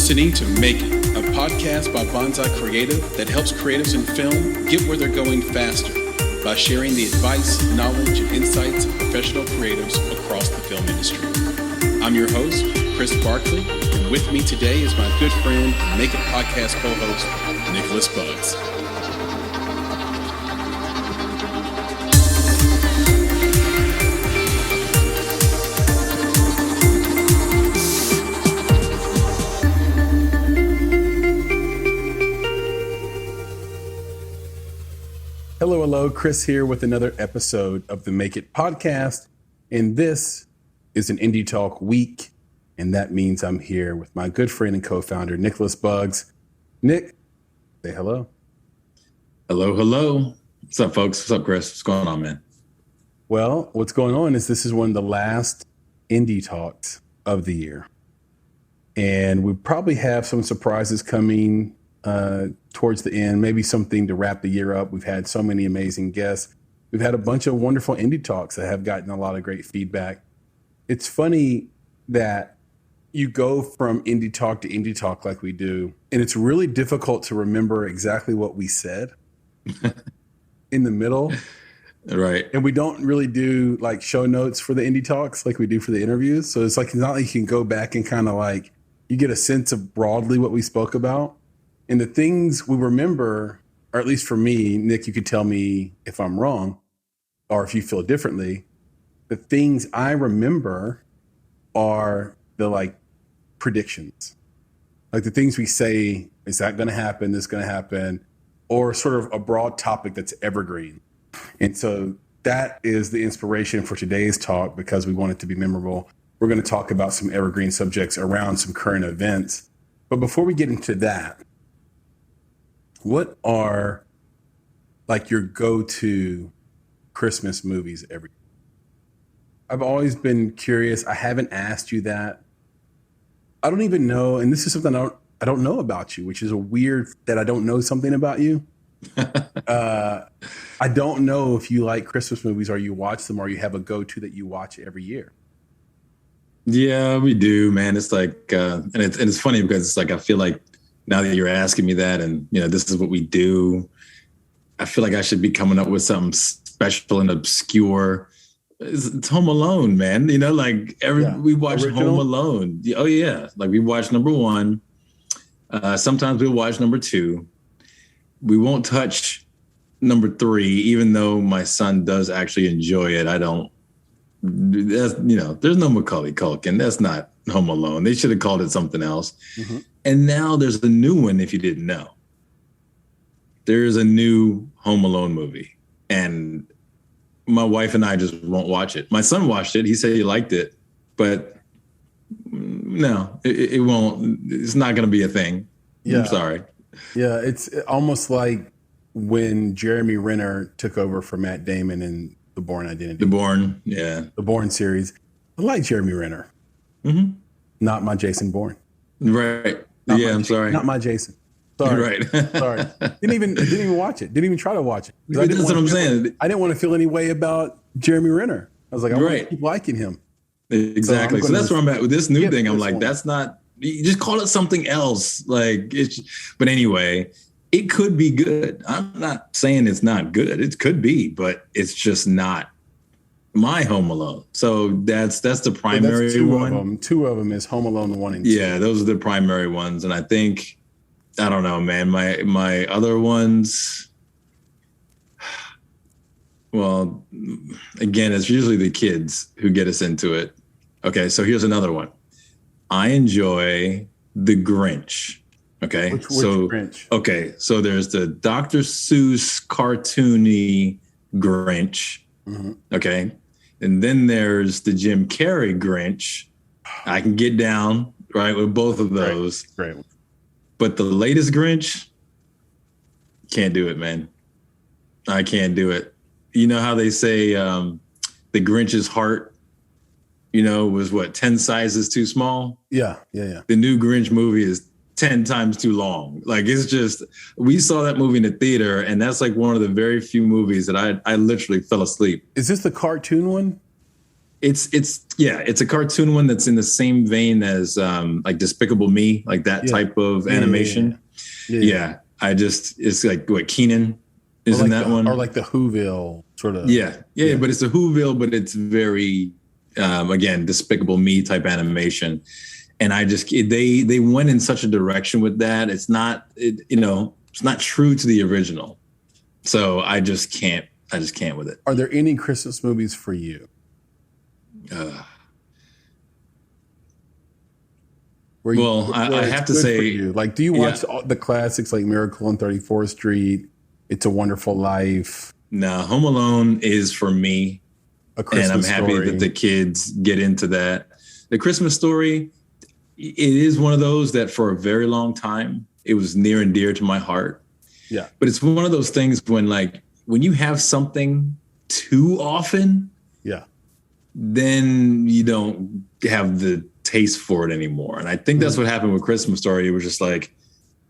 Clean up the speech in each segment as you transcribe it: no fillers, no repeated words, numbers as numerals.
listening to Make It, a podcast by Bonsai Creative that helps creatives in film get where they're going faster by sharing the advice, knowledge, and insights of professional creatives across the film industry. I'm your host, Chris Barkley, and with me today is my good friend and Make It podcast co-host, Nicholas Bugs. Hello, Chris here with another episode of the Make It podcast. And this is an Indie Talk week. And that means I'm here with my good friend and co-founder, Nicholas Bugs. Nick, say hello. Hello. What's up, folks? What's up, Chris? What's going on, man? Well, what's going on is this is one of the last Indie Talks of the year. And we probably have some surprises coming towards the end, maybe something to wrap the year up. We've had so many amazing guests. We've had a bunch of wonderful indie talks that have gotten a lot of great feedback. It's funny that you go from indie talk like we do, and it's really difficult to remember exactly what we said in the middle. Right. And we don't really do like show notes for the indie talks like we do for the interviews. So it's like, it's not like you can go back and kind of like, you get a sense of broadly what we spoke about. And the things we remember, or at least for me, Nick, you could tell me if I'm wrong or if you feel differently. The things I remember are the like predictions, like the things we say, is that going to happen? This is going to happen, or sort of a broad topic that's evergreen. And so that is the inspiration for today's talk because we want it to be memorable. We're going to talk about some evergreen subjects around some current events. But before we get into that, what are like your go-to Christmas movies every year? I've always been curious. I haven't asked you that. I don't even know, and this is something I don't know about you, which is a weird that I don't know something about you. I don't know if you like Christmas movies or you watch them or you have a go-to that you watch every year. Yeah, we do, man. It's like, and it's funny because it's like, I feel like now that you're asking me that and, you know, this is what we do, I feel like I should be coming up with something special and obscure. It's Home Alone, man. You know, like we watch Home Alone. Oh, yeah. Like we watch number one. Sometimes we'll watch number two. We won't touch number three, even though my son does actually enjoy it. I don't. That's, you know, there's no Macaulay Culkin. That's not Home Alone. They should have called it something else. Mm-hmm. And now there's a new one, if you didn't know. There's a new Home Alone movie. And my wife and I just won't watch it. My son watched it. He said he liked it. But no, it won't. It's not going to be a thing. Yeah. I'm sorry. Yeah, it's almost like when Jeremy Renner took over for Matt Damon in The Bourne Identity. The Bourne, yeah. The Bourne series. I like Jeremy Renner. Mm-hmm. Not my Jason Bourne. Right. I'm sorry. Not my Jason. Sorry. Right. Sorry. Didn't even watch it. Didn't even try to watch it. That's what I'm saying. I didn't want to feel any way about Jeremy Renner. I was like, I want to keep liking him. Exactly. So that's where I'm at with this new thing. I'm like, that's not, you just call it something else. Like but anyway, it could be good. I'm not saying it's not good. It could be, but it's just not my Home Alone. So that's the primary one. Two of them is Home Alone 1 and 2. Yeah, those are the primary ones. And I think, I don't know, man, my other ones, well, again, it's usually the kids who get us into it. Okay, so here's another one. I enjoy The Grinch. Okay, which Grinch? Okay, so there's the Dr. Seuss cartoony Grinch. Mm-hmm. Okay, and then there's the Jim Carrey Grinch. I can get down right with both of those. Great. But the latest Grinch, can't do it, man. I can't do it. You know how they say the Grinch's heart, you know, was 10 sizes too small? Yeah. The new Grinch movie is 10 times too long. Like, it's just, we saw that movie in the theater, and that's like one of the very few movies that I literally fell asleep. Is this the cartoon one? It's a cartoon one that's in the same vein as like Despicable Me, like that type of animation. Yeah. It's like what Keenan is in that one. Or like the Whoville sort of. Yeah. But it's a Whoville, but it's very again, Despicable Me type animation. And they went in such a direction with that. It's not it's not true to the original. So I just can't with it. Are there any Christmas movies for you? I have to say, like, do you watch the classics like Miracle on 34th Street, It's a Wonderful Life? No, Home Alone is for me. A Christmas and I'm happy Story. that the kids get into that. The Christmas Story, it is one of those that for a very long time, it was near and dear to my heart. Yeah. But it's one of those things when you have something too often, then you don't have the taste for it anymore. And I think that's what happened with Christmas Story. It was just like,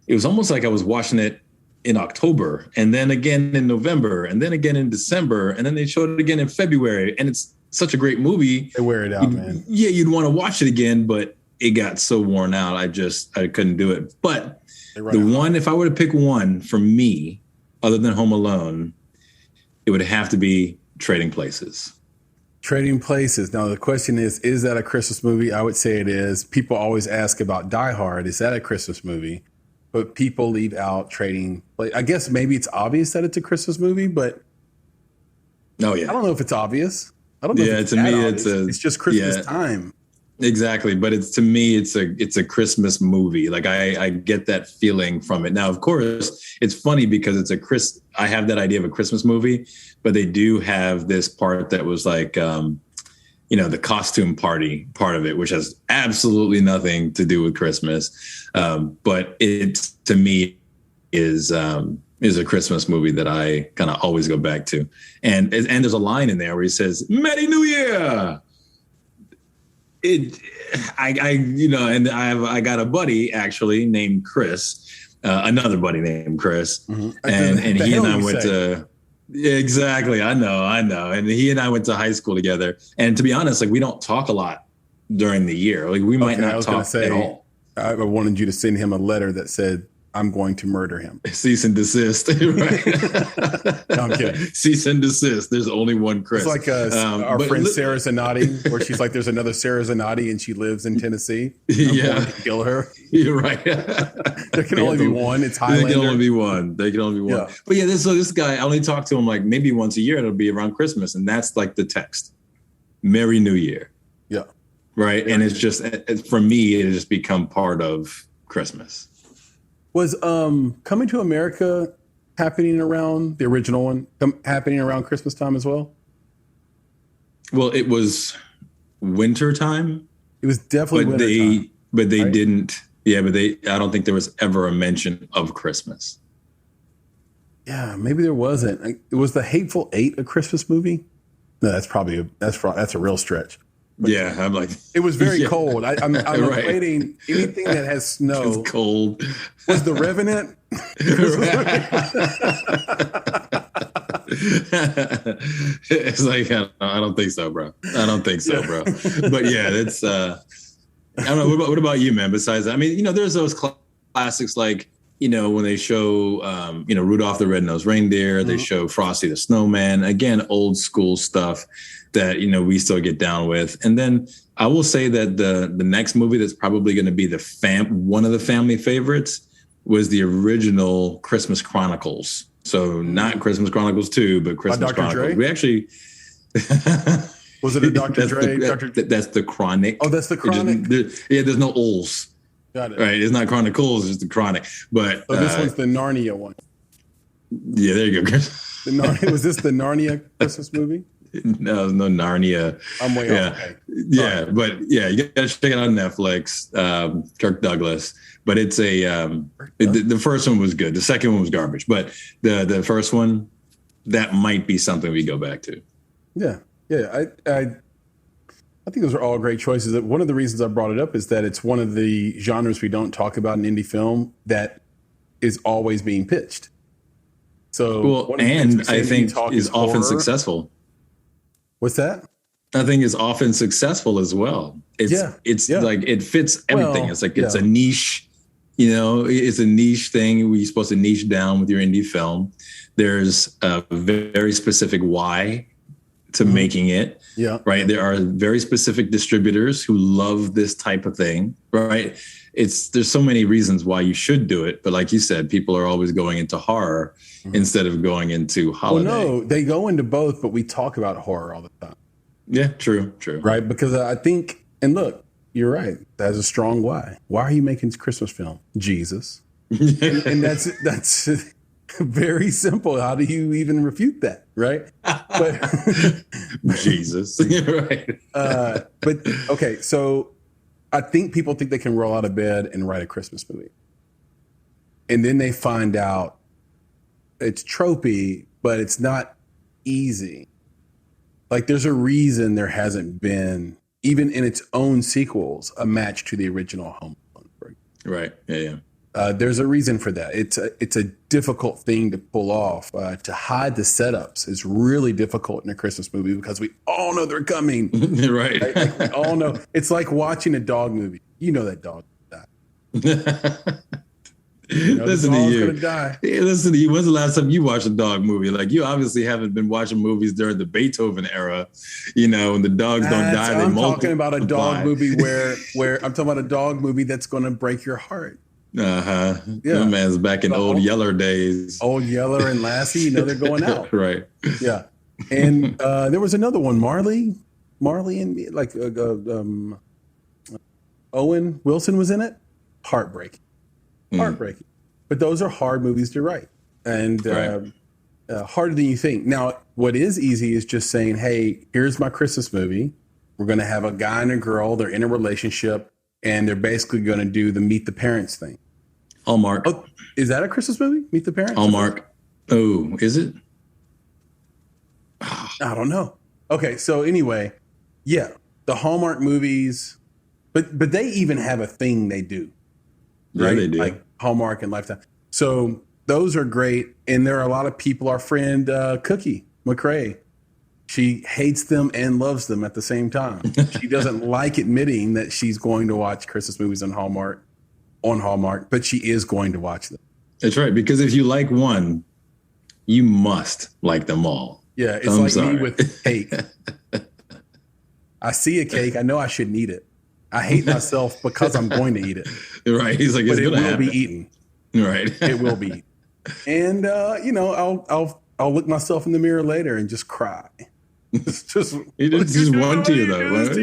it was almost like I was watching it in October and then again in November and then again in December. And then they showed it again in February. And it's such a great movie. They wear it out, man. Yeah, you'd want to watch it again, but it got so worn out. I couldn't do it. But if I were to pick one for me, other than Home Alone, it would have to be Trading Places. Trading Places. Now, the question is that a Christmas movie? I would say it is. People always ask about Die Hard. Is that a Christmas movie? But people leave out Trading Places. I guess maybe it's obvious that it's a Christmas movie, but I don't know if it's obvious. I don't know. Yeah, to me, it's just Christmas time. Exactly, but to me it's a Christmas movie. Like I get that feeling from it. Now, of course, it's funny because I have that idea of a Christmas movie, but they do have this part that was like the costume party part of it, which has absolutely nothing to do with Christmas. But it to me is a Christmas movie that I kind of always go back to. And there's a line in there where he says, "Merry New Year." I got a buddy actually named Chris, another buddy named Chris, and he and I went to exactly. I know, and he and I went to high school together. And to be honest, like we don't talk a lot during the year. Like we might not talk at all. I wanted you to send him a letter that said, "I'm going to murder him." Cease and desist. Right? No, I'm kidding. Cease and desist. There's only one Chris. It's like our friend Sarah Zanotti, where she's like, there's another Sarah Zanotti and she lives in Tennessee. I'm going to kill her. You're right. There can only be one. It's Highlander. They can only be one. Yeah. But yeah, this guy, I only talk to him like maybe once a year. It'll be around Christmas. And that's like the text. Merry New Year. Yeah. Right. And it's just, for me, it has just become part of Christmas. Was Coming to America happening around the original one, happening around Christmas time as well? Well, it was winter time. It was definitely winter time. But they didn't. Yeah, but I don't think there was ever a mention of Christmas. Yeah, maybe there wasn't. It was The Hateful Eight a Christmas movie? No, that's a real stretch. But yeah, I'm like, it was very cold. I'm equating anything that has snow. It's cold. Was The Revenant? It's like I don't think so, bro. Bro. But yeah, it's. I don't know. What about you, man? Besides that, I mean, there's those classics like when they show Rudolph the Red-Nosed Reindeer, they show Frosty the Snowman. Again, old school stuff that we still get down with. And then I will say that the next movie that's probably going to be one of the family favorites was the original Christmas Chronicles. So not Christmas Chronicles 2, but Christmas Chronicles. Dre? We actually was it a Dr. Dre? That's the Chronic. Oh, that's the Chronic. There's no Ols. Got it. Right, it's not Chronicles, it's the Chronic. But this one's the Narnia one. Yeah, there you go. Was this the Narnia Christmas movie? No Narnia. I'm way off. Okay. Yeah, but yeah, you gotta check it out on Netflix. Kirk Douglas, but it's the first one was good. The second one was garbage, but the first one, that might be something we go back to. Yeah. I think those are all great choices. One of the reasons I brought it up is that it's one of the genres we don't talk about in indie film that is always being pitched. So, and I think is often successful. What's that? I think it's often successful as well. It's like it fits everything. Well, it's like it's a niche, it's a niche thing where you're supposed to niche down with your indie film. There's a very specific why to making it. Yeah. Right. There are very specific distributors who love this type of thing. Right. There's so many reasons why you should do it. But like you said, people are always going into horror instead of going into holiday. Well, no, they go into both, but we talk about horror all the time. Yeah, true. Right. Because I think, and look, you're right. That's a strong why. Why are you making this Christmas film? Jesus. and that's very simple. How do you even refute that? Right. But Jesus. Right. But okay. So I think people think they can roll out of bed and write a Christmas movie. And then they find out it's tropey, but it's not easy. Like there's a reason there hasn't been, even in its own sequels, a match to the original Home Alone. Right. Yeah. There's a reason for that. It's a difficult thing to pull off. To hide the setups is really difficult in a Christmas movie because we all know they're coming. Right. Like we all know. It's like watching a dog movie. You know that dog died. Listen to you. Listen to you. When's the last time you watched a dog movie? Like you obviously haven't been watching movies during the Beethoven era, when the dogs don't die. I'm talking about a dog movie where I'm talking about a dog movie that's going to break your heart. Yeah. My man's back in old Yeller days. Old Yeller and Lassie, they're going out. Right. Yeah. And there was another one, Marley and like Owen Wilson was in it. Heartbreaking. But those are hard movies to write and harder than you think. Now, what is easy is just saying, hey, here's my Christmas movie. We're going to have a guy and a girl. They're in a relationship and they're basically going to do the Meet the Parents thing. Hallmark. Oh, is that a Christmas movie? Meet the Parents? Hallmark. Oh, is it? I don't know. Okay. So anyway, yeah, the Hallmark movies, but they even have a thing they do. Right? Yeah, they do. Like Hallmark and Lifetime. So those are great. And there are a lot of people, our friend Cookie McRae, she hates them and loves them at the same time. She doesn't like admitting that she's going to watch Christmas movies on Hallmark, but she is going to watch them. That's right. Because if you like one, you must like them all. Yeah. It's me with cake. I see a cake. I know I shouldn't eat it. I hate myself because I'm going to eat it. Right. He's like, but it will be eaten. Right. It will be eaten. And, I'll look myself in the mirror later and just cry. Just one tear though. Right? What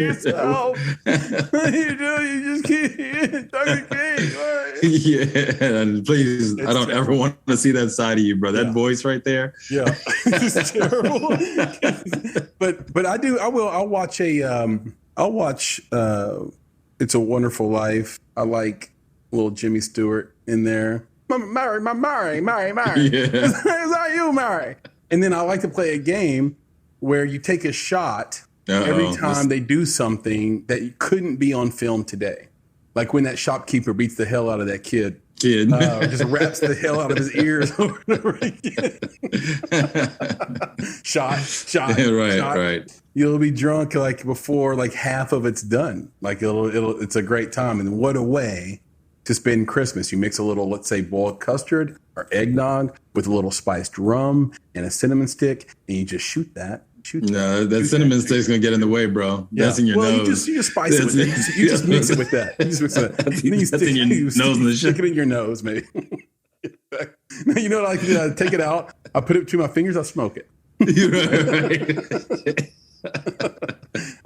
are you doing? You just keep eating cake. Right? Yeah. And please, I don't ever want to see that side of you, bro. That voice right there. Yeah. It's terrible. but I'll watch It's a Wonderful Life. I like little Jimmy Stewart in there. Mary. Yeah. Is that you, Mary? And then I like to play a game where you take a shot every time they do something that couldn't be on film today. Like when that shopkeeper beats the hell out of that kid. Just wraps the hell out of his ears over and over again. Shot. Right. You'll be drunk like before like half of it's done. Like it's a great time. And what a way to spend Christmas. You mix a little, let's say, boiled custard or eggnog with a little spiced rum and a cinnamon stick, and you just shoot that. That cinnamon stick's gonna get in the way. Bro. Yeah. That's in your nose. You just spice it with it. You just mix it with that. You just mix it. That's in your nose and the stick it in your nose, maybe. You know what I do? Take it out. I put it between my fingers. I smoke it. Right.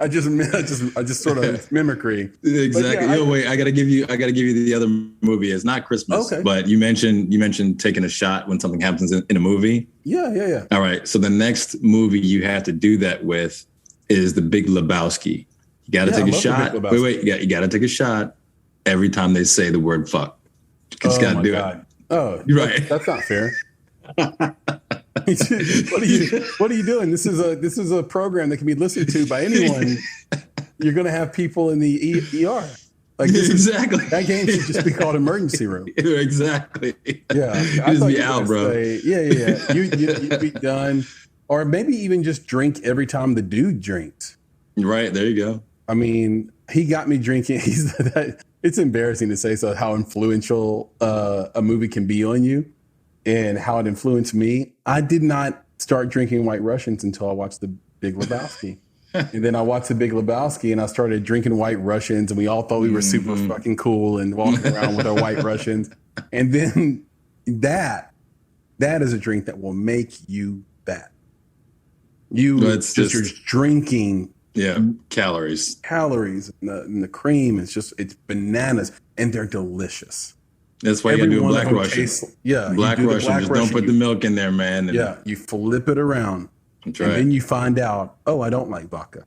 I just sort of mimicry. Exactly. Yeah, wait, I gotta give you the other movie. It's not Christmas, but you mentioned taking a shot when something happens in a movie. Yeah. All right. So the next movie you have to do that with is The Big Lebowski. You got to take a shot. Wait. You got to take a shot every time they say the word fuck. You just got to do it. Oh, you're right. That's not fair. What are you doing? This is a program that can be listened to by anyone. You're going to have people in the ER. Like exactly. That game should just be called Emergency Room. Exactly. Yeah. Just be out, bro. Yeah. You'd be done. Or maybe even just drink every time the dude drinks. Right. There you go. I mean, he got me drinking. It's embarrassing to say so how influential a movie can be on you and how it influenced me. I did not start drinking White Russians until I watched The Big Lebowski. And then I watched The Big Lebowski and I started drinking White Russians, and we all thought we were super fucking cool and walking around with our White Russians. And then that is a drink that will make you fat. You're drinking. Yeah, calories and the cream is it's bananas, and they're delicious. That's why you gotta do a Black Russian. Black Russian. Just don't put the milk in there, man. And you flip it around. That's right. And then you find out, oh, I don't like vodka.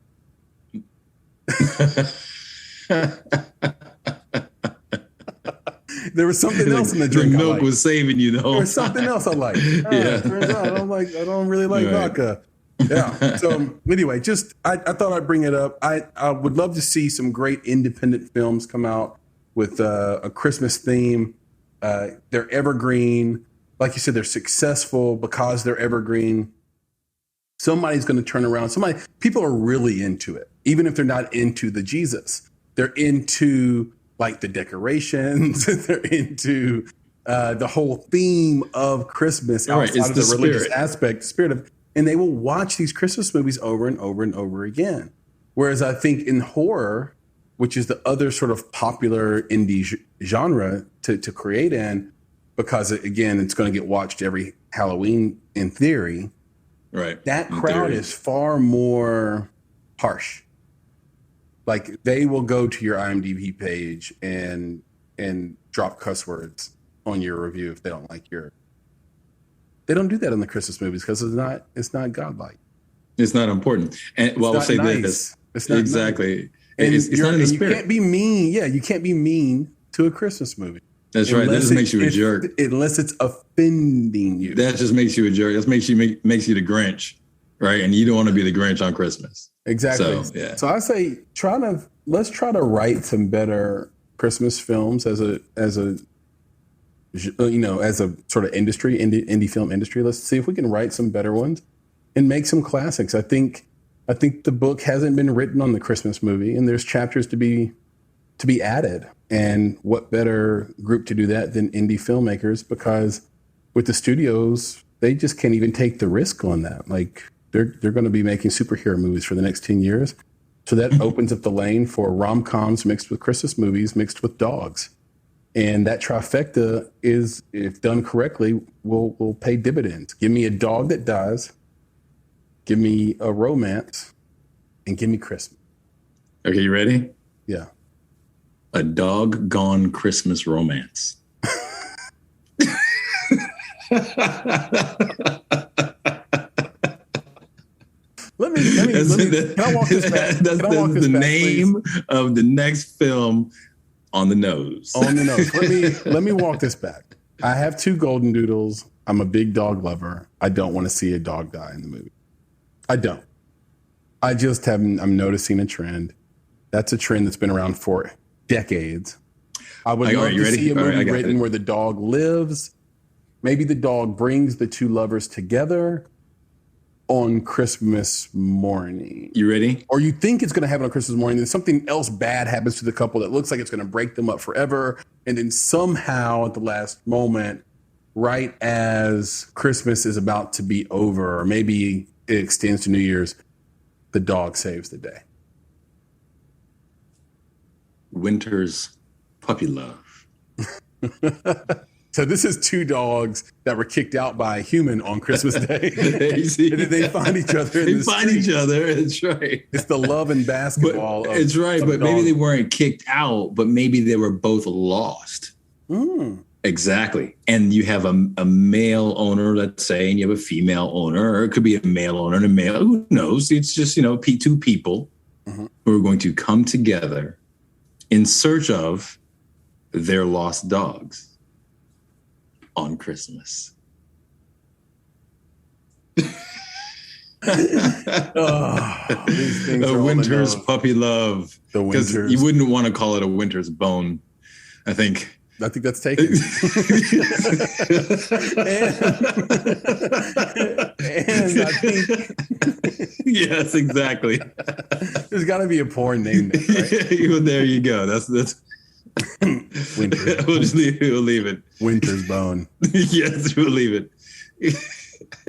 There was something else in the drink. The milk was saving you, though. There was something else I like. It turns out I don't really like vodka. Yeah. So anyway, I thought I'd bring it up. I would love to see some great independent films come out with a Christmas theme. They're evergreen. Like you said, they're successful because they're evergreen. Somebody's going to turn around. People are really into it, even if they're not into the Jesus. They're into like the decorations. They're into the whole theme of Christmas outside of the religious aspect, spirit of. And they will watch these Christmas movies over and over and over again. Whereas I think in horror, which is the other sort of popular indie genre to create in, because again, it's going to get watched every Halloween in theory. Right. That crowd is far more harsh. Like they will go to your IMDb page and drop cuss words on your review if they don't like your. They don't do that in the Christmas movies because it's not godlike. It's not important. And well, I'll say this. It's not exactly. Nice. It's not in the spirit. You can't be mean. Yeah, you can't be mean to a Christmas movie. That's right. That just makes you a jerk. Unless it's offending you. That just makes you a jerk. That makes you the Grinch, right? And you don't want to be the Grinch on Christmas. Exactly. So, yeah. So I say let's try to write some better Christmas films as a sort of industry, indie film industry. Let's see if we can write some better ones and make some classics. I think the book hasn't been written on the Christmas movie, and there's chapters to be added. And what better group to do that than indie filmmakers? Because with the studios, they just can't even take the risk on that. Like they're going to be making superhero movies for the next 10 years. So that opens up the lane for rom-coms mixed with Christmas movies, mixed with dogs. And that trifecta is, if done correctly, will pay dividends. Give me a dog that dies, give me a romance, and give me Christmas. Okay, you ready? Yeah. A Doggone Christmas Romance. Let me can I walk this back? That's the name of the next film. On the nose. On the nose. Let me walk this back. I have 2 golden doodles. I'm a big dog lover. I don't want to see a dog die in the movie. I don't. I just haven't. I'm noticing a trend. That's a trend that's been around for decades. I would love to see a movie written where the dog lives. Maybe the dog brings the 2 lovers together on Christmas morning. You ready? Or you think it's going to happen on Christmas morning, then something else bad happens to the couple that looks like it's going to break them up forever. And then somehow at the last moment, right as Christmas is about to be over, or maybe it extends to New Year's, the dog saves the day. Winter's Puppy Love. So this is 2 dogs that were kicked out by a human on Christmas Day. And then they find each other in the street. Each other. That's right. It's the love and basketball. It's right. But maybe they weren't kicked out, but maybe they were both lost. Mm. Exactly. And you have a male owner, let's say, and you have a female owner, or it could be a male owner and a male. Who knows? It's just, 2 people who are going to come together in search of their lost dogs. On Christmas. These things a winter's puppy love. Because you wouldn't want to call it a winter's bone. I think that's taken. Johnny Got Pink. Yes, exactly. There's got to be a porn named that, right? Well, there you go. That's Winter's. We'll leave it. Winter's Bone. Yes, we'll leave it.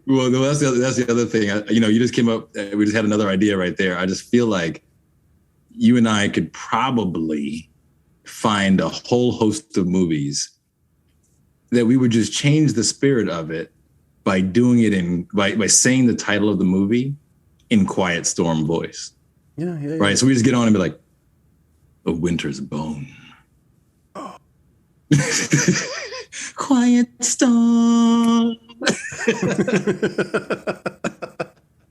Well, no, that's the other thing. You just came up. We just had another idea right there. I just feel like you and I could probably find a whole host of movies that we would just change the spirit of it by doing it by saying the title of the movie in Quiet Storm voice. Yeah. Right. So we just get on and be like, "A Winter's Bone." Oh. Quiet Storm.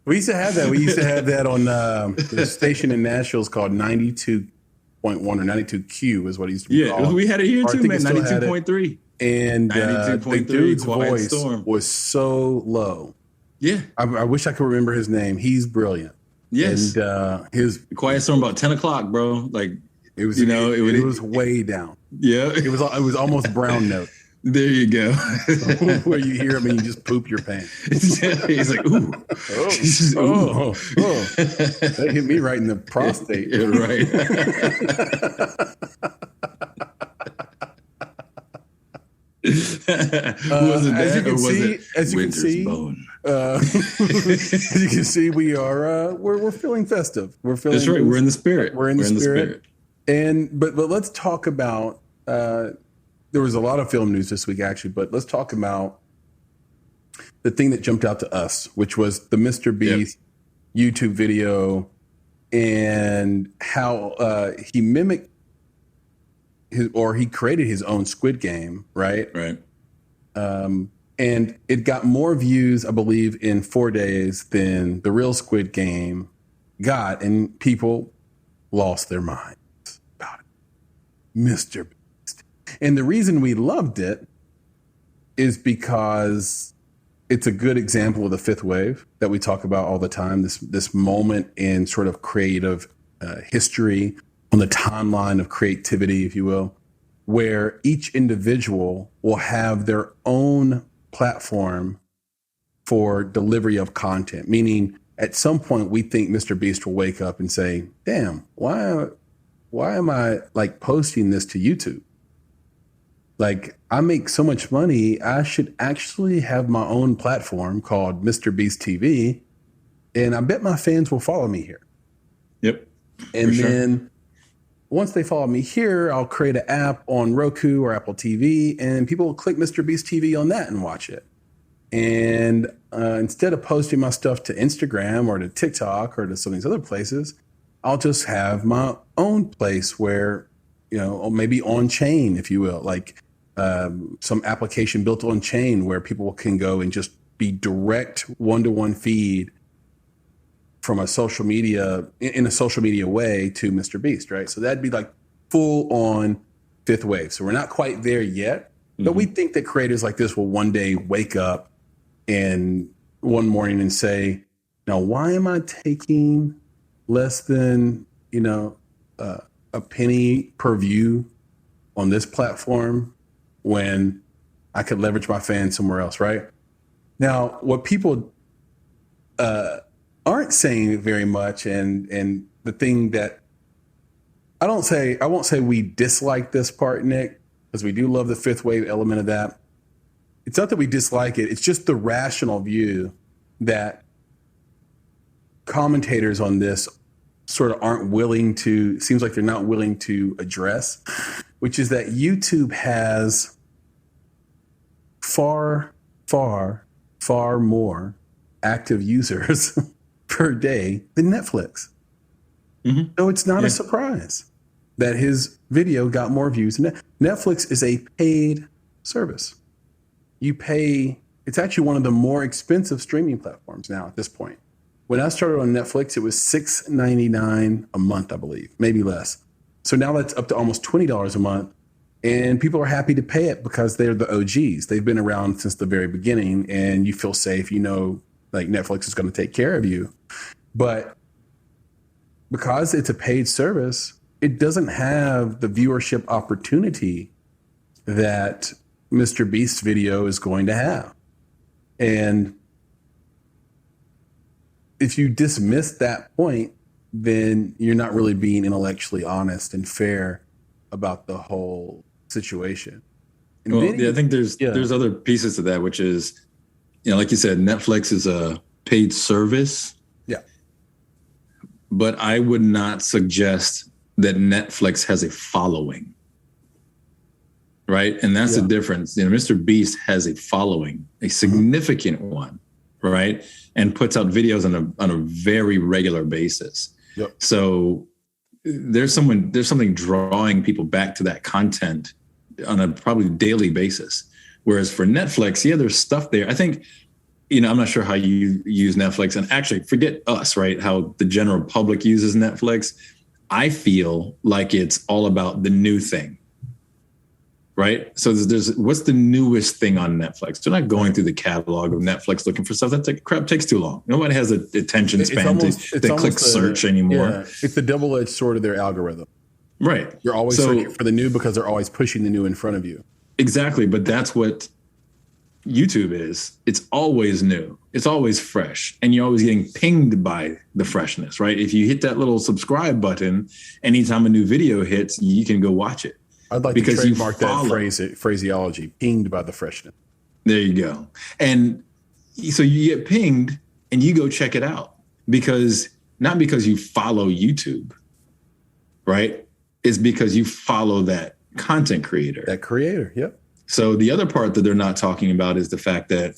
We used to have that. We used to have that on the station in Nashville. It's called 92.1 or 92Q is what it used to be called. Yeah, we had it here too, man. 92.3. And the dude's voice was so low. Yeah. I wish I could remember his name. He's brilliant. Yes. And his Quiet Storm about 10 o'clock, bro. Like it was, it was way down. Yeah. It was almost brown note. There you go. Where you hear him and you just poop your pants. He's like, ooh. Oh. That hit me right in the prostate. Yeah, right. As you can see, we are we're feeling festive. We're feeling. That's right. We're in the spirit. We're in the spirit. And but let's talk about. There was a lot of film news this week, actually, but let's talk about the thing that jumped out to us, which was the Mr. Beast YouTube video and how he mimicked he created his own Squid Game, right? Right. And it got more views, I believe, in 4 days than the real Squid Game got, and people lost their minds about it. Mr. Beast. And the reason we loved it is because it's a good example of the fifth wave that we talk about all the time, this moment in sort of creative history on the timeline of creativity, if you will, where each individual will have their own platform for delivery of content, meaning at some point we think Mr. Beast will wake up and say, damn, why am I like posting this to YouTube? Like, I make so much money, I should actually have my own platform called Mr. Beast TV, and I bet my fans will follow me here. Yep. And then once they follow me here, I'll create an app on Roku or Apple TV, and people will click Mr. Beast TV on that and watch it. And instead of posting my stuff to Instagram or to TikTok or to some of these other places, I'll just have my own place where, or maybe on chain, if you will, like some application built on chain where people can go and just be direct one-to-one feed from a social media in a social media way to Mr. Beast, right? So that'd be like full on fifth wave. So we're not quite there yet, but we think that creators like this will one day wake up and one morning and say, now, why am I taking less than, a penny per view on this platform when I could leverage my fans somewhere else, right? Now, what people aren't saying very much, and the thing that I won't say we dislike this part, Nick, because we do love the fifth wave element of that. It's not that we dislike it. It's just the rational view that commentators on this sort of seems like they're not willing to address, which is that YouTube has far, far, far more active users per day than Netflix. Mm-hmm. So it's not a surprise that his video got more views than Netflix is a paid service. You pay, it's actually one of the more expensive streaming platforms now at this point. When I started on Netflix, it was $6.99 a month, I believe, maybe less. So now that's up to almost $20 a month. And people are happy to pay it because they're the OGs. They've been around since the very beginning, and you feel safe. Like Netflix is going to take care of you. But because it's a paid service, it doesn't have the viewership opportunity that Mr. Beast's video is going to have. And if you dismiss that point, then you're not really being intellectually honest and fair about the whole situation. And Well, then yeah, I think there's other pieces to that, which is, like you said, Netflix is a paid service. Yeah. But I would not suggest that Netflix has a following. Right. And that's the difference. Mr. Beast has a following, a significant one. Right. And puts out videos on a very regular basis. Yep. So there's something drawing people back to that content on a probably daily basis. Whereas for Netflix, there's stuff there. I think, I'm not sure how you use Netflix, and actually forget us, right? How the general public uses Netflix. I feel like it's all about the new thing. Right. So there's what's the newest thing on Netflix? They're not going through the catalog of Netflix looking for stuff. That crap takes too long. Nobody has an attention span to click search anymore. Yeah, it's the double-edged sword of their algorithm. Right. You're always searching for the new because they're always pushing the new in front of you. Exactly. But that's what YouTube is. It's always new. It's always fresh. And you're always getting pinged by the freshness, right? If you hit that little subscribe button, anytime a new video hits, you can go watch it. I'd like to trademark that phraseology, pinged by the freshness. There you go. And so you get pinged and you go check it out not because you follow YouTube, right? It's because you follow that content creator. That creator, yep. So the other part that they're not talking about is the fact that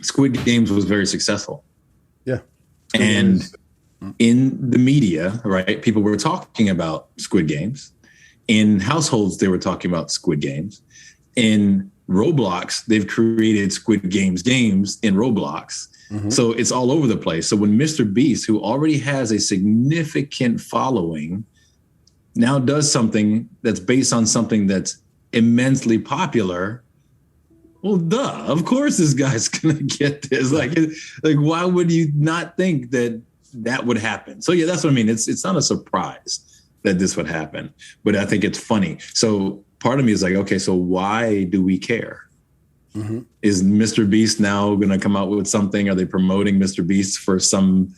Squid Games was very successful. Yeah. And in the media, right, people were talking about Squid Games. In households, they were talking about Squid Games. In Roblox, they've created Squid Games in Roblox. Mm-hmm. So it's all over the place. So when Mr. Beast, who already has a significant following, now does something that's based on something that's immensely popular, well, duh, of course this guy's going to get this. Like, why would you not think that would happen? So, that's what I mean. It's not a surprise that this would happen, but I think it's funny. So part of me is like, okay, so why do we care? Mm-hmm. Is Mr. Beast now going to come out with something? Are they promoting Mr. Beast for some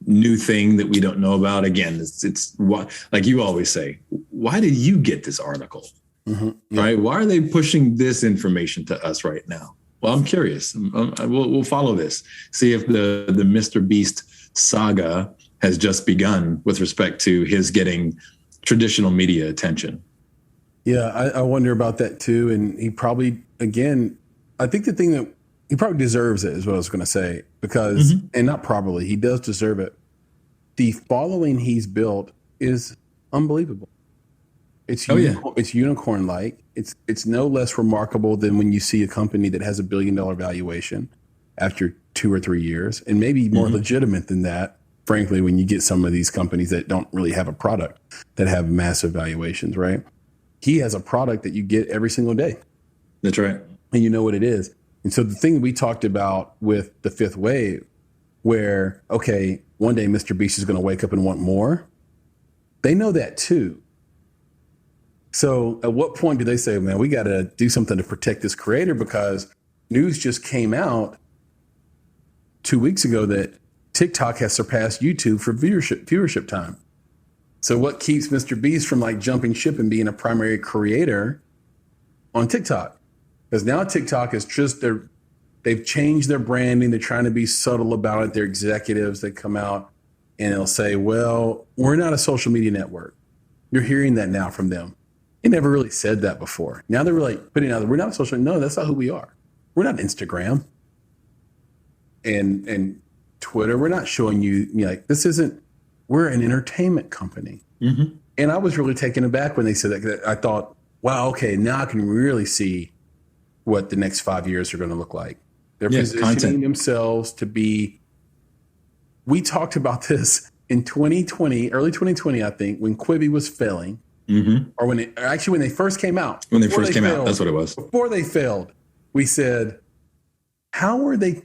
new thing that we don't know about? Again, it's what, like you always say, why did you get this article? Mm-hmm. Yeah. Right? Why are they pushing this information to us right now? Well, I'm curious. We'll follow this. See if the Mr. Beast saga has just begun with respect to his getting traditional media attention. Yeah, I wonder about that too. And he probably, again, I think the thing that he probably deserves it is what I was going to say, because, and not probably, he does deserve it. The following he's built is unbelievable. It's it's unicorn-like. It's no less remarkable than when you see a company that has $1 billion valuation after 2 or 3 years, and maybe more legitimate than that. Frankly, when you get some of these companies that don't really have a product that have massive valuations, right? He has a product that you get every single day. That's right. And you know what it is. And so the thing we talked about with the fifth wave, where, okay, one day Mr. Beast is going to wake up and want more. They know that too. So at what point do they say, man, we got to do something to protect this creator? Because news just came out 2 weeks ago that TikTok has surpassed YouTube for viewership time. So what keeps Mr. Beast from like jumping ship and being a primary creator on TikTok? Because now TikTok is just they've changed their branding. They're trying to be subtle about it. Their executives, they come out and they'll say, well, we're not a social media network. You're hearing that now from them. They never really said that before. Now they're like putting out, we're not social. No, that's not who we are. We're not Instagram and Twitter. We're not showing you like, this isn't, we're an entertainment company. Mm-hmm. And I was really taken aback when they said that. I thought, wow, okay, now I can really see what the next 5 years are going to look like. They're positioning themselves to be, we talked about this in 2020, early 2020, I think, when Quibi was failing. Mm-hmm. Or when they first came out. When they first came out, that's what it was. Before they failed, we said, how are they,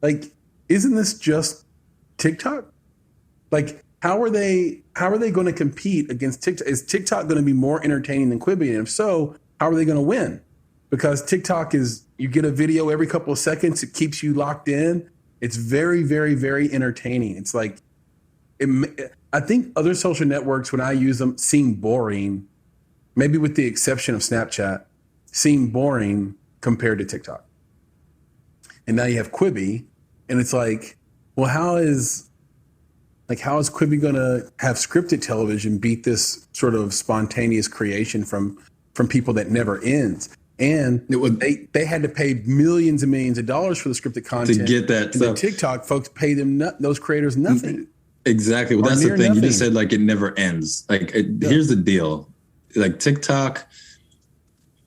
like, isn't this just TikTok? Like, how are they going to compete against TikTok? Is TikTok going to be more entertaining than Quibi? And if so, how are they going to win? Because TikTok is, you get a video every couple of seconds. It keeps you locked in. It's very, very, very entertaining. It's like, I think other social networks, when I use them, seem boring, maybe with the exception of Snapchat, seem boring compared to TikTok. And now you have Quibi, and it's like, well, how is Quibi going to have scripted television beat this sort of spontaneous creation from people that never ends? And they had to pay millions and millions of dollars for the scripted content to get that. And the TikTok folks pay them those creators nothing. Exactly. Well, that's the thing. Nothing. You just said like it never ends. Like here's the deal. Like TikTok,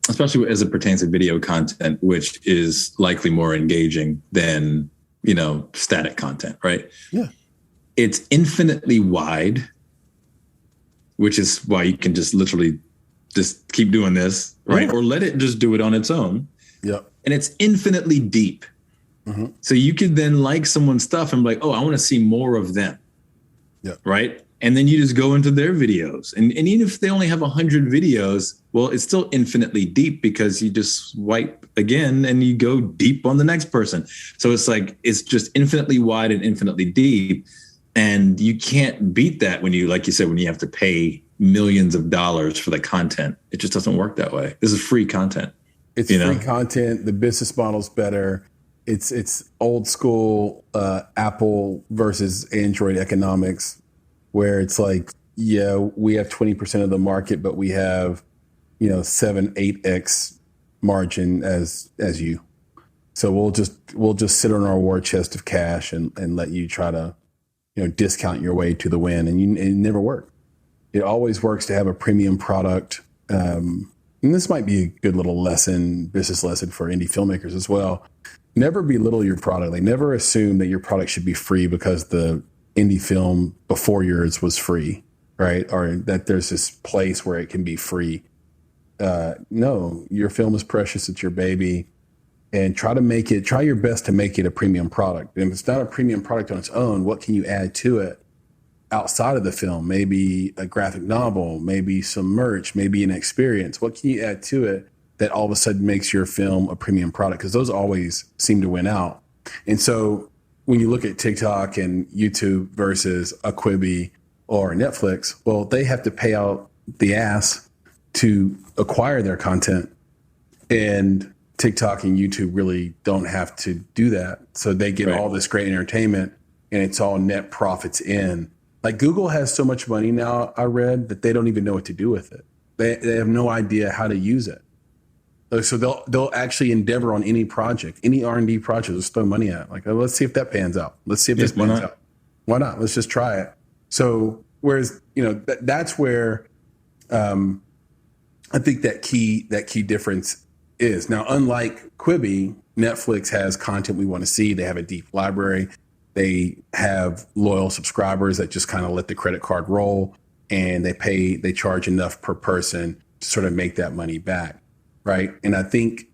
especially as it pertains to video content, which is likely more engaging than, static content, right? Yeah. It's infinitely wide, which is why you can just literally just keep doing this, right? Or let it just do it on its own. Yeah. And it's infinitely deep. Mm-hmm. So you could then like someone's stuff and be like, oh, I want to see more of them. Yeah. Right. And then you just go into their videos. And even if they only have 100 videos, well, it's still infinitely deep because you just swipe again and you go deep on the next person. So it's like, it's just infinitely wide and infinitely deep. And you can't beat that when you, like you said, when you have to pay millions of dollars for the content. It just doesn't work that way. This is free content. It's free content. The business model's better. It's old school Apple versus Android economics, where it's like, yeah, we have 20% of the market, but we have, 7-8x margin as you. So we'll just sit on our war chest of cash and let you try to, discount your way to the win, and it never worked. It always works to have a premium product. And this might be a good little business lesson for indie filmmakers as well. Never belittle your product. Like, never assume that your product should be free because the indie film before yours was free, right? Or that there's this place where it can be free. No, your film is precious. It's your baby. And try your best to make it a premium product. And if it's not a premium product on its own, what can you add to it outside of the film? Maybe a graphic novel, maybe some merch, maybe an experience. What can you add to it that all of a sudden makes your film a premium product? Because those always seem to win out. And so when you look at TikTok and YouTube versus a Quibi or Netflix, well, they have to pay out the ass to acquire their content. And TikTok and YouTube really don't have to do that. So they get all this great entertainment, and it's all net profits in. Like, Google has so much money now, I read, that they don't even know what to do with it. They have no idea how to use it. So they'll actually endeavor on any project, any R&D project, just throw money at it. Like, oh, let's see if that pans out. Let's see if this pans out. Why not? Let's just try it. So whereas, that's where I think that key difference is. Now, unlike Quibi, Netflix has content we want to see. They have a deep library. They have loyal subscribers that just kind of let the credit card roll, and they charge enough per person to sort of make that money back, right? And I think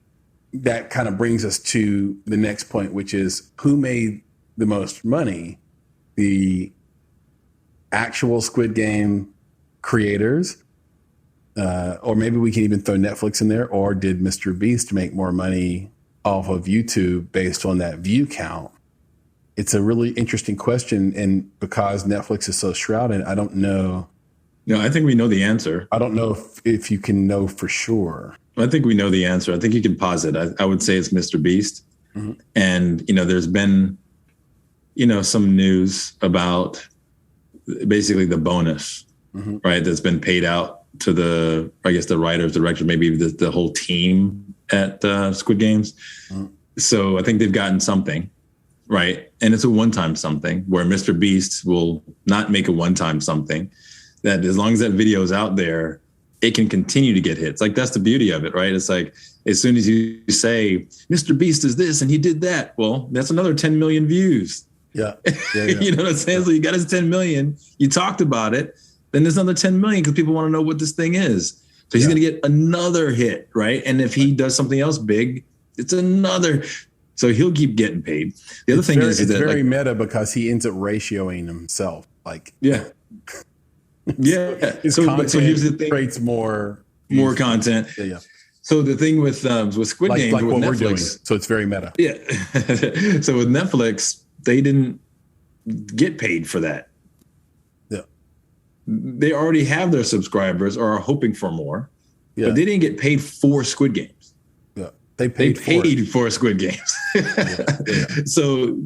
that kind of brings us to the next point, which is who made the most money? The actual Squid Game creators, or maybe we can even throw Netflix in there, or did Mr. Beast make more money off of YouTube based on that view count? It's a really interesting question. And because Netflix is so shrouded, I don't know. No, I think we know the answer. I don't know if you can know for sure. I think we know the answer. I think you can posit. I would say it's Mr. Beast. Mm-hmm. And, there's been, some news about basically the bonus, mm-hmm. right, that's been paid out to the writers, director, maybe the whole team at Squid Games. Mm-hmm. So I think they've gotten something, right? And it's a one-time something, where Mr. Beast will not make a one-time something. That as long as that video is out there, it can continue to get hits. Like, that's the beauty of it, right? It's like, as soon as you say, Mr. Beast is this and he did that, well, that's another 10 million views. Yeah. You know what I'm saying? Yeah. So you got his 10 million, you talked about it, then there's another 10 million because people want to know what this thing is. So he's going to get another hit, right? And if he does something else big, it's another. So he'll keep getting paid. The other thing is it's that very meta, because he ends up ratioing himself. Like, yeah. Yeah. So here's the thing. Creates more content. Yeah. So the thing with Squid Games, like with what Netflix, we're doing. So it's very meta. Yeah. So with Netflix, they didn't get paid for that. Yeah. They already have their subscribers or are hoping for more, Yeah. but they didn't get paid for Squid Games. Yeah. They paid for Squid Games. Yeah. So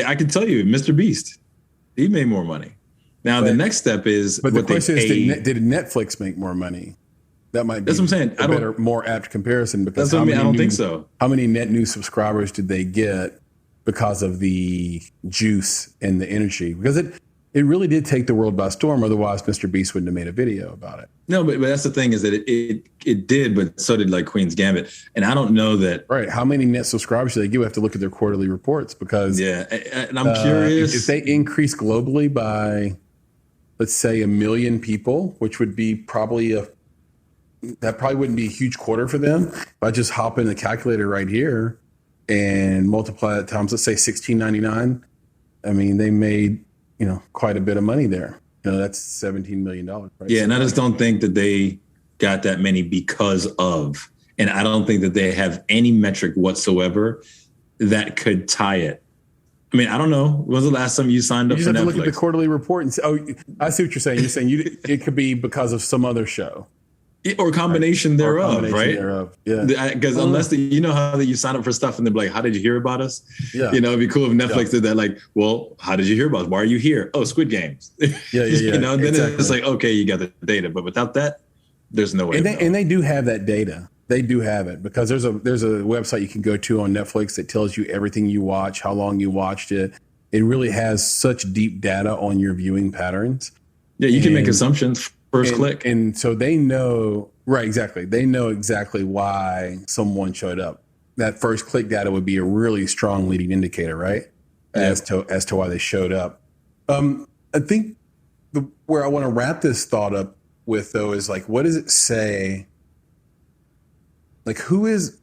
I can tell you, Mr. Beast, he made more money. Now, the next step is, but the question is, did Netflix make more money? That might be that's what I'm saying. a more apt comparison, because that's what I mean. I don't think so. How many net new subscribers did they get because of the juice and the energy? Because it really did take the world by storm. Otherwise, Mr. Beast wouldn't have made a video about it. No, but that's the thing, is that it did, but so did like Queen's Gambit. And I don't know that. Right. How many net subscribers do they get? We have to look at their quarterly reports, because and I'm curious if they increase globally by, let's say, 1 million people, which would be that probably wouldn't be a huge quarter for them. If I just hop in the calculator right here and multiply it times, let's say $16.99. I mean, they made, quite a bit of money there. That's $17 million. Right? Yeah. And I just don't think that they got that many because of, and I don't think that they have any metric whatsoever that could tie it. I mean, I don't know. When was the last time you signed up for Netflix? You just have to look at the quarterly report and say, I see what you're saying. You're saying it could be because of some other show. Or combination thereof, right? Yeah. Because unless how that you sign up for stuff and they're like, how did you hear about us? Yeah. It'd be cool if Netflix did that. Like, well, how did you hear about us? Why are you here? Oh, Squid Games. Yeah. And then it's like, okay, you got the data, but without that, there's no way. And they do have that data. They do have it, because there's a website you can go to on Netflix that tells you everything you watch, how long you watched it. It really has such deep data on your viewing patterns. Yeah, you can make assumptions. First click. And so they know, right, exactly. They know exactly why someone showed up. That first click data would be a really strong leading indicator, right? As to why they showed up. I think where I want to wrap this thought up with, though, is like, what does it say? Like, who is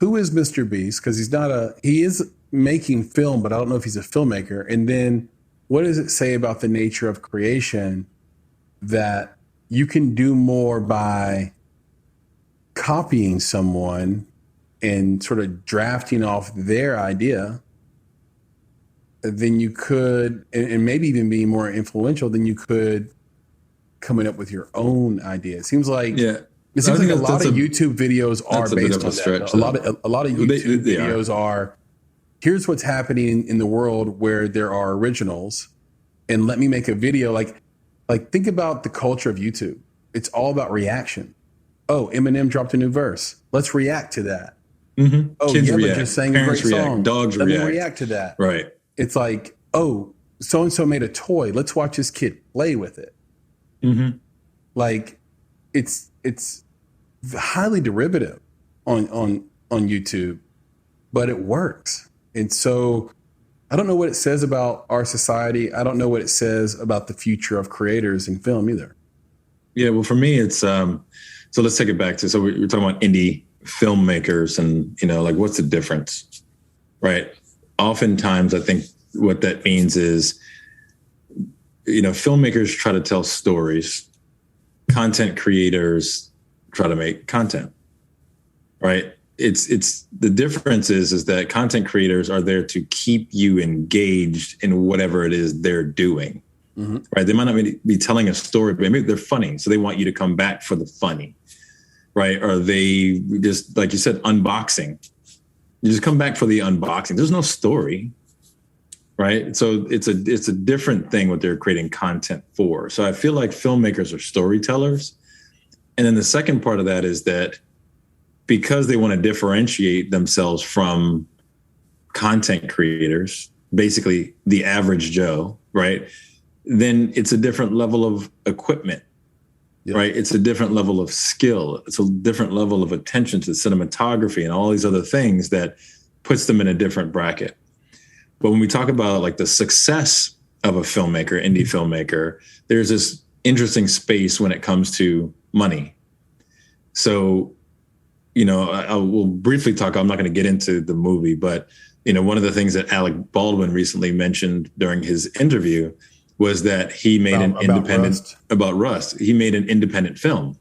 Mr. Beast? Because he is making film, but I don't know if he's a filmmaker. And then what does it say about the nature of creation, that you can do more by copying someone and sort of drafting off their idea than you could, and maybe even being more influential than you could coming up with your own idea? It seems like a lot of YouTube videos are based on that. A lot of YouTube videos are, here's what's happening in the world where there are originals, and let me make a video. Like, think about the culture of YouTube. It's all about reaction. Oh, Eminem dropped a new verse. Let's react to that. Mm-hmm. Oh, Kids Yella react. just sang Parents a great react. song. Dogs Let react. me react to that. Right. It's like, oh, so-and-so made a toy. Let's watch this kid play with it. Mm-hmm. Like, it's highly derivative on YouTube, but it works. And so I don't know what it says about our society. I don't know what it says about the future of creators in film either. Yeah, well, for me, it's so let's take it back to, so we're talking about indie filmmakers and, like, what's the difference, right? Oftentimes, I think what that means is, filmmakers try to tell stories, content creators try to make content, right? It's the difference is that content creators are there to keep you engaged in whatever it is they're doing, right? They might not be telling a story, but maybe they're funny, so they want you to come back for the funny, right? Or they just, like you said, unboxing. You just come back for the unboxing. There's no story, right? So it's a different thing what they're creating content for. So I feel like filmmakers are storytellers. And then the second part of that is that because they want to differentiate themselves from content creators, basically the average Joe, right? Then it's a different level of equipment, right? It's a different level of skill. It's a different level of attention to cinematography and all these other things that puts them in a different bracket. But when we talk about like the success of a filmmaker, indie filmmaker, there's this interesting space when it comes to money. So, I will briefly talk, I'm not going to get into the movie, but, one of the things that Alec Baldwin recently mentioned during his interview was that he made about Rust. He made an independent film,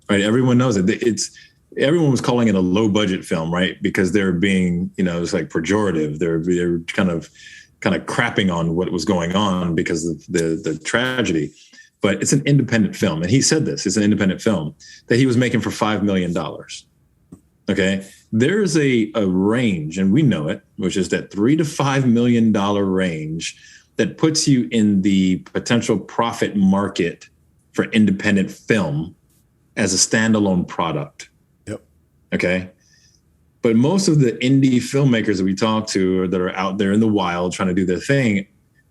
right? Everyone knows it. everyone was calling it a low budget film, right? Because they're being, it's like pejorative. They're kind of crapping on what was going on because of the tragedy. But it's an independent film. And he said this, it's an independent film that he was making for $5 million. Okay. There's a range, and we know it, which is that $3 to $5 million range that puts you in the potential profit market for independent film as a standalone product. Yep. Okay. But most of the indie filmmakers that we talk to or that are out there in the wild trying to do their thing,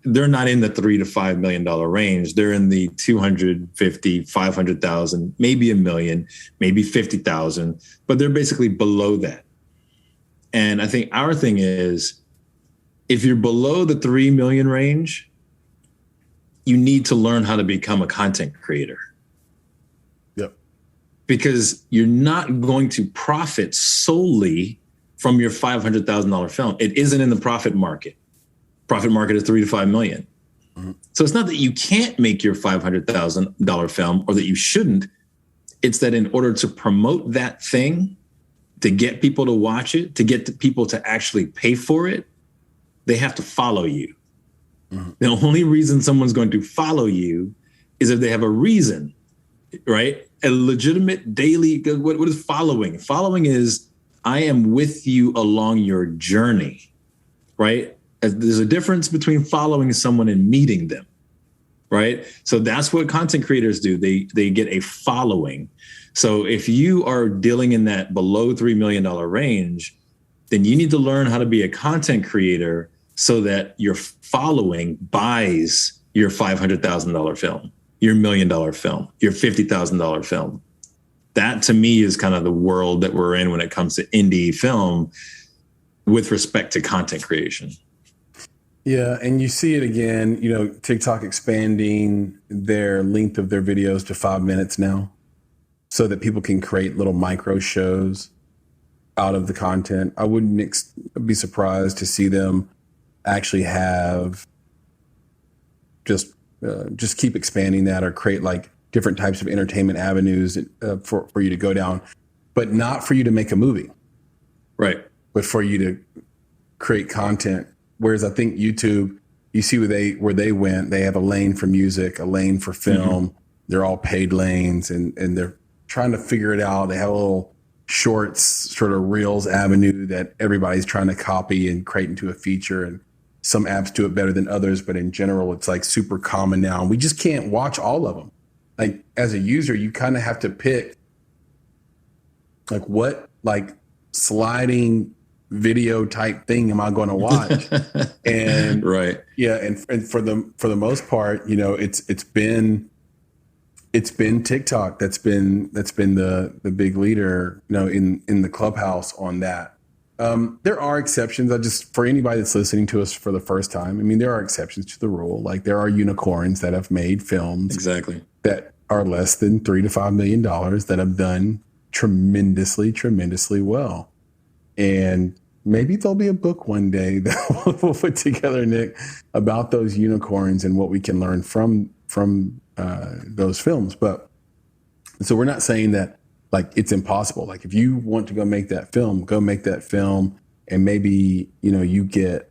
they're not in the $3 to $5 million range. They're in the 250, 500,000, maybe $1 million, maybe 50,000, but they're basically below that. And I think our thing is, if you're below the 3 million range, you need to learn how to become a content creator. Yep. Because you're not going to profit solely from your $500,000 film. It isn't in the profit market. Profit market is 3 to 5 million. Mm-hmm. So it's not that you can't make your $500,000 film or that you shouldn't. It's that in order to promote that thing, to get people to watch it, to get the people to actually pay for it, they have to follow you. Mm-hmm. The only reason someone's going to follow you is if they have a reason, right? A legitimate daily, what is following? Following is, I am with you along your journey, right? There's a difference between following someone and meeting them, right? So that's what content creators do. They get a following. So if you are dealing in that below $3 million range, then you need to learn how to be a content creator so that your following buys your $500,000 film, your $1 million film, your $50,000 film. That to me is kind of the world that we're in when it comes to indie film with respect to content creation. Yeah, and you see it again, TikTok expanding their length of their videos to 5 minutes now so that people can create little micro shows out of the content. I wouldn't be surprised to see them actually have just keep expanding that or create like different types of entertainment avenues for you to go down, but not for you to make a movie. Right. But for you to create content. Whereas I think YouTube, you see where they went, they have a lane for music, a lane for film. Mm-hmm. They're all paid lanes and they're trying to figure it out. They have a little shorts, sort of reels avenue that everybody's trying to copy and create into a feature. And some apps do it better than others, but in general, it's like super common now. And we just can't watch all of them. Like as a user, you kind of have to pick like what like sliding video type thing am I going to watch? And right. Yeah. And for the most part, it's been TikTok that's been the big leader, in the clubhouse on that. There are exceptions. For anybody that's listening to us for the first time, I mean, there are exceptions to the rule. Like there are unicorns that have made films exactly that are less than $3 to $5 million that have done tremendously, tremendously well. And maybe there'll be a book one day that we'll put together, Nick, about those unicorns and what we can learn from those films. But so we're not saying that like it's impossible. Like if you want to go make that film, and maybe you get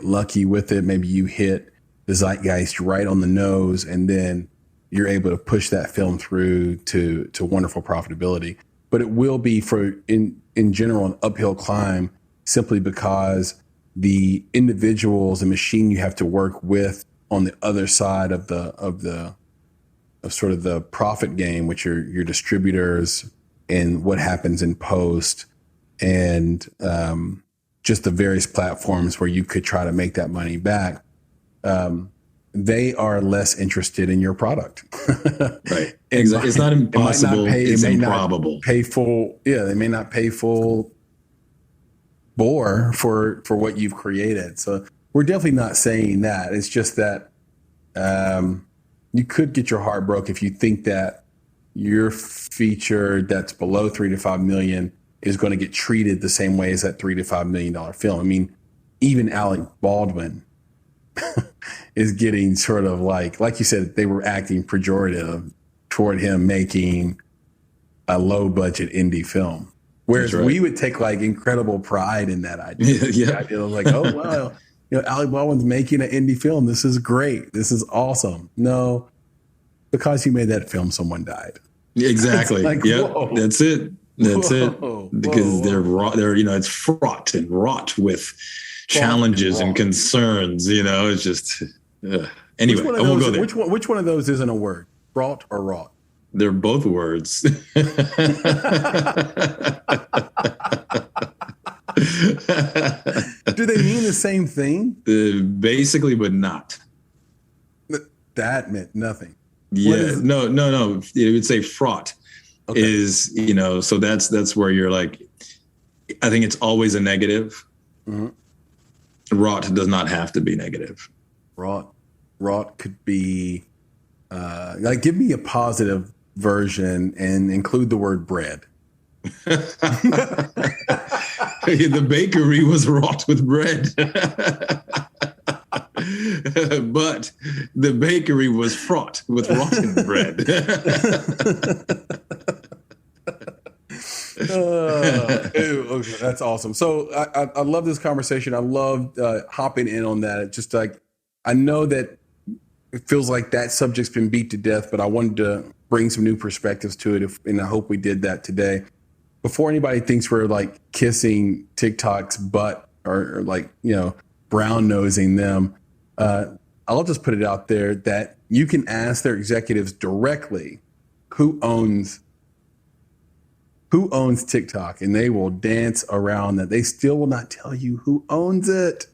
lucky with it. Maybe you hit the zeitgeist right on the nose, and then you're able to push that film through to wonderful profitability. But it will be in general an uphill climb, simply because the individuals and machine you have to work with on the other side of sort of the profit game, which are your distributors and what happens in post, and just the various platforms where you could try to make that money back. They are less interested in your product. Right. Exactly. It's not impossible. It's improbable. They may not pay full bore for what you've created. So we're definitely not saying that. It's just that you could get your heart broke if you think that your feature that's below 3 to 5 million is going to get treated the same way as that $3 to $5 million film. I mean, even Alec Baldwin is getting sort of like you said, they were acting pejorative toward him making a low budget indie film. Whereas we would take like incredible pride in that idea. The idea of like, oh, wow, Alec Baldwin's making an indie film. This is great. This is awesome. No, because he made that film, someone died. Exactly. Like, that's it. That's it. Because they're raw. It's fraught and wrought with challenges and concerns. It's just anyway. I won't go there. Which one of those isn't a word? Fraught or wrought? They're both words. Do they mean the same thing? Basically, but not. That meant nothing. Yeah. No. It would say fraught is, so that's where you're like, I think it's always a negative. Mm-hmm. Wrought does not have to be negative. Wrought could be like, give me a positive version and include the word bread. The bakery was wrought with bread. But the bakery was fraught with rotten bread. Okay, that's awesome. So I love this conversation. I loved hopping in on that. It's just like, I know that it feels like that subject's been beat to death, but I wanted to bring some new perspectives to it, and I hope we did that today. Before anybody thinks we're like kissing TikTok's butt or like, brown nosing them, I'll just put it out there that you can ask their executives directly who owns TikTok, and they will dance around that. They still will not tell you who owns it.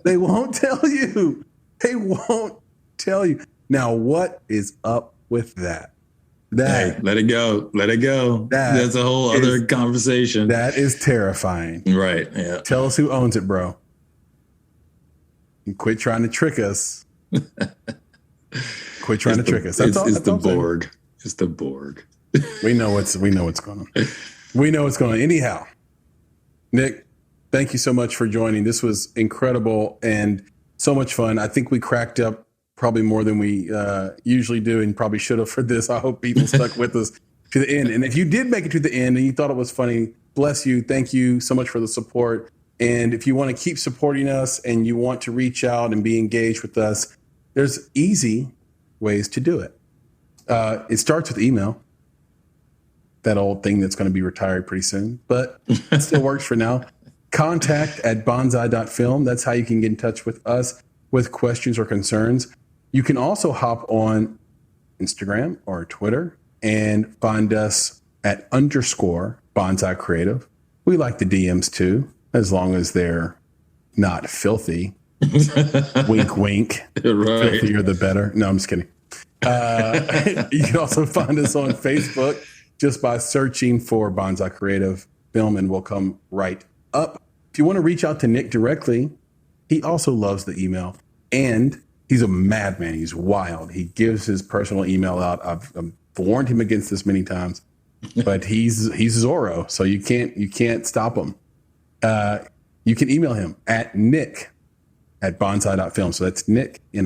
They won't tell you. They won't tell you. Now, what is up with that? Hey, let it go. Let it go. That's a whole other conversation. That is terrifying. Right. Yeah. Tell us who owns it, bro. And quit trying to trick us. Quit trying to trick us. It's the Borg. It's the Borg. We know what's going on. We know what's going on. Anyhow, Nick, thank you so much for joining. This was incredible and so much fun. I think we cracked up probably more than we usually do, and probably should have for this. I hope people stuck with us to the end. And if you did make it to the end and you thought it was funny, bless you. Thank you so much for the support. And if you want to keep supporting us and you want to reach out and be engaged with us, there's easy ways to do it. It starts with email, that old thing that's going to be retired pretty soon, but it still works for now. contact@bonsai.film. That's how you can get in touch with us with questions or concerns. You can also hop on Instagram or Twitter and find us at _Bonsai Creative. We like the DMs too, as long as they're not filthy. Wink, wink. Right. Filthier the better. No, I'm just kidding. You can also find us on Facebook just by searching for Bonsai Creative Film, and we'll come right up. If you want to reach out to Nick directly, he also loves the email, and he's a madman. He's wild. He gives his personal email out. I've warned him against this many times, but he's Zorro, so you can't stop him. You can email him at nick@bonsai.film. So that's Nick, Nick,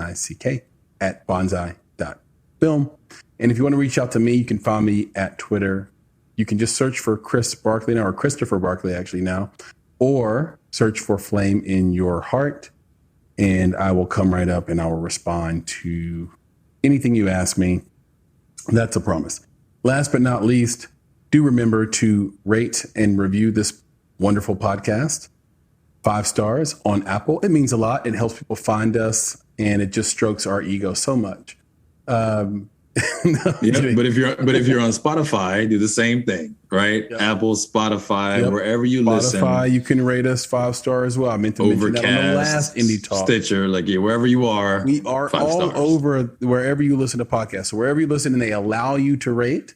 @bonsai.film. And if you want to reach out to me, you can find me at Twitter. You can just search for Chris Barkley now, or Christopher Barkley actually now, or search for Flame in Your Heart, and I will come right up and I will respond to anything you ask me. That's a promise. Last but not least, do remember to rate and review this wonderful podcast. 5 stars on Apple. It means a lot. It helps people find us, and it just strokes our ego so much. But if you're on Spotify, do the same thing, right? Yep. Apple, Spotify, wherever you listen. Spotify, you can rate us 5 stars as well. I meant to mention that on the last Indie Talk. Stitcher, wherever you are. We are all over wherever you listen to podcasts. So wherever you listen and they allow you to rate,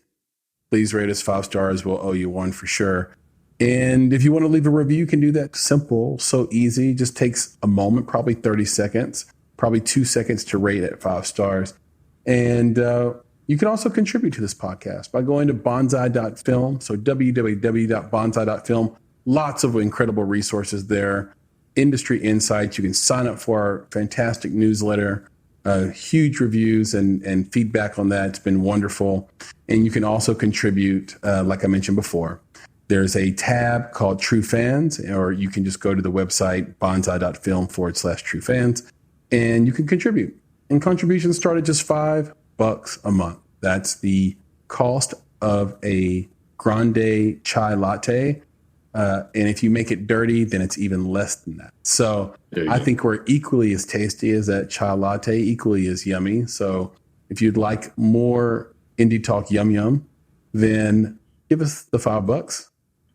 please rate us 5 stars. We'll owe you 1 for sure. And if you want to leave a review, you can do that. Simple, so easy. Just takes a moment, probably 30 seconds, probably 2 seconds to rate at 5 stars. And you can also contribute to this podcast by going to bonsai.film. So www.bonsai.film. Lots of incredible resources there. Industry insights. You can sign up for our fantastic newsletter. huge reviews and feedback on that. It's been wonderful. And you can also contribute, like I mentioned before. There's a tab called True Fans, or you can just go to the website bonsai.film/true fans, and you can contribute. And contributions start at just $5 a month. That's the cost of a grande chai latte. And if you make it dirty, then it's even less than that. So I think we're equally as tasty as that chai latte, equally as yummy. So if you'd like more Indie Talk Yum Yum, then give us the $5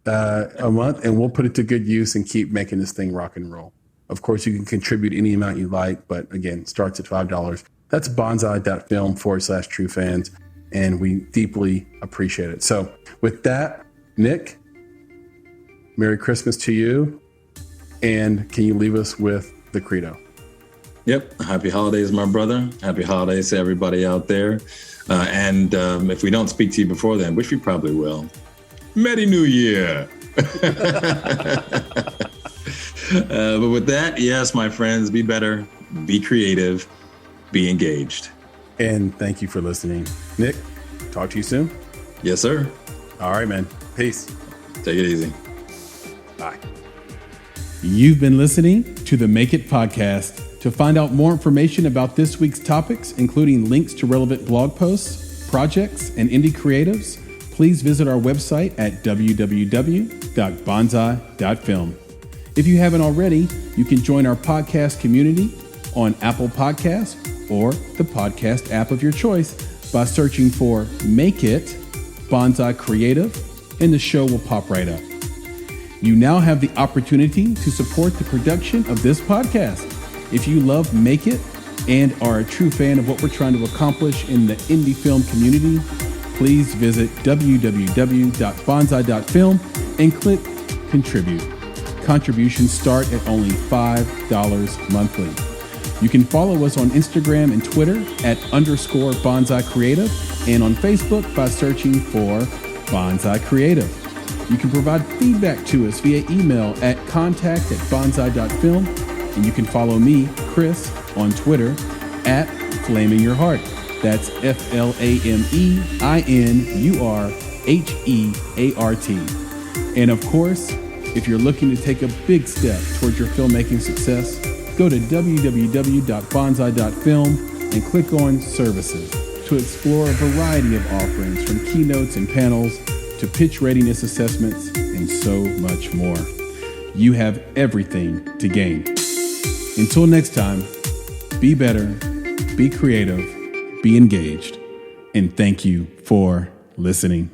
a month, and we'll put it to good use and keep making this thing rock and roll. Of course, you can contribute any amount you like, but again, starts at $5. That's bonsai.film/true fans, and we deeply appreciate it. So with that, Nick, Merry Christmas to you, and can you leave us with the credo? Yep. Happy holidays, my brother. Happy holidays to everybody out there. And if we don't speak to you before then, which we probably will, Merry New Year. But with that, yes, my friends, be better, be creative, be engaged. And thank you for listening. Nick, talk to you soon. Yes, sir. All right, man. Peace. Take it easy. Bye. You've been listening to the Make It Podcast. To find out more information about this week's topics, including links to relevant blog posts, projects, and indie creatives, please visit our website at www.bonsai.film. If you haven't already, you can join our podcast community on Apple Podcasts or the podcast app of your choice by searching for Make It Bonsai Creative, and the show will pop right up. You now have the opportunity to support the production of this podcast. If you love Make It and are a true fan of what we're trying to accomplish in the indie film community, please visit www.bonsai.film and click Contribute. Contributions start at only $5 monthly. You can follow us on Instagram and Twitter at _Bonsai Creative, and on Facebook by searching for Bonsai Creative. You can provide feedback to us via email at contact@bonsai.film, and you can follow me, Chris, on Twitter at Flaming Your Heart. That's FLAMEINURHEART. And of course, if you're looking to take a big step towards your filmmaking success, go to www.bonsai.film and click on Services to explore a variety of offerings, from keynotes and panels to pitch readiness assessments and so much more. You have everything to gain. Until next time, be better, be creative, be engaged, and thank you for listening.